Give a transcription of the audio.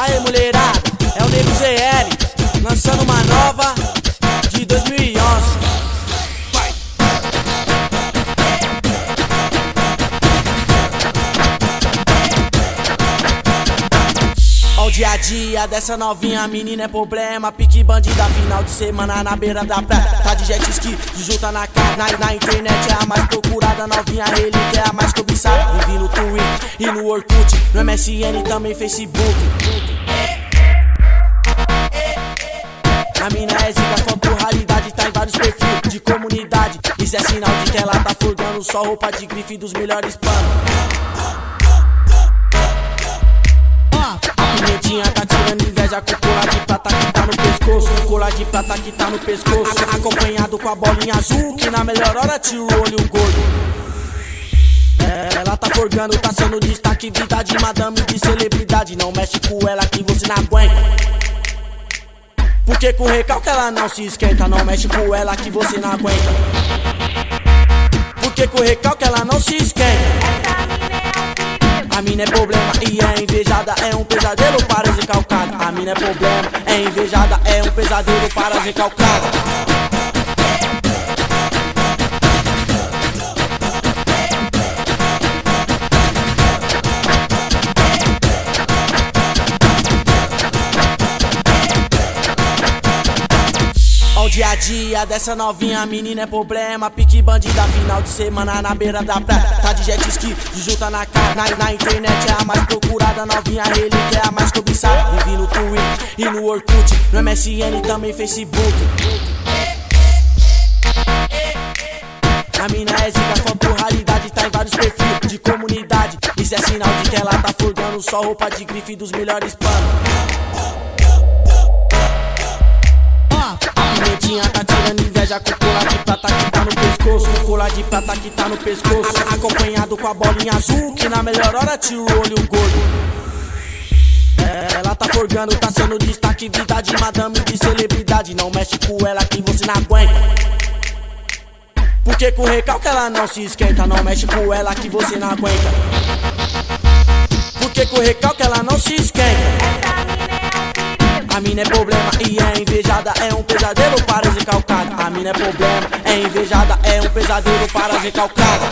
Aê mulherada, é o Nego ZL, lançando uma nova de 2011. Vai. Ó o dia a dia dessa novinha, menina é problema. Pique bandida, final de semana na beira da praia. Tá de jet ski, de junta na cara. Na internet é a mais procurada, novinha relíquia é a mais cobiçada. Vivi no Twitter e no Orkut, no MSN também Facebook. A mina é zica, foto raridade, tá em vários perfis de comunidade. Isso é sinal de que ela tá forgando só roupa de grife dos melhores panos. A pimentinha tá tirando inveja com colar de prata que tá no pescoço. Colar de prata que tá no pescoço, acompanhado com a bolinha azul, que na melhor hora tira o olho gordo. Ela tá forgando, tá sendo destaque, vida de madame, de celebridade. Não mexe com ela que você não aguenta. Porque com recalque ela não se esquenta. Não mexe com ela que você não aguenta. Porque com recalque ela não se esquenta. A mina é problema e é invejada, é um pesadelo para as recalcadas. A mina é problema, é invejada, é um pesadelo para as recalcadas. Ó o dia a dia dessa novinha, menina é problema. Pique bandida, final de semana na beira da praia. Tá de jet ski, de junta na cara. Na internet é a mais procurada, novinha relíquia é a mais cobiçada. Vivi no Twitter e no Orkut, no MSN também Facebook. A mina é zica, foto raridade, tá em vários perfis de comunidade. Isso é sinal de que ela tá forgando só roupa de grife dos melhores panos. Tá tirando inveja com colar de prata que tá no pescoço. Colar de prata que tá no pescoço, acompanhado com a bolinha azul, que na melhor hora tira o olho gordo. Ela tá forgando, tá sendo destaque, vida de madame, de celebridade. Não mexe com ela que você não aguenta. Porque com recalque ela não se esquenta. Não mexe com ela que você não aguenta. Porque com recalque ela não se esquenta. A mina é problema e é invejada, é um pesadelo para as recalcadas. A mina é problema, é invejada, é um pesadelo para as recalcadas.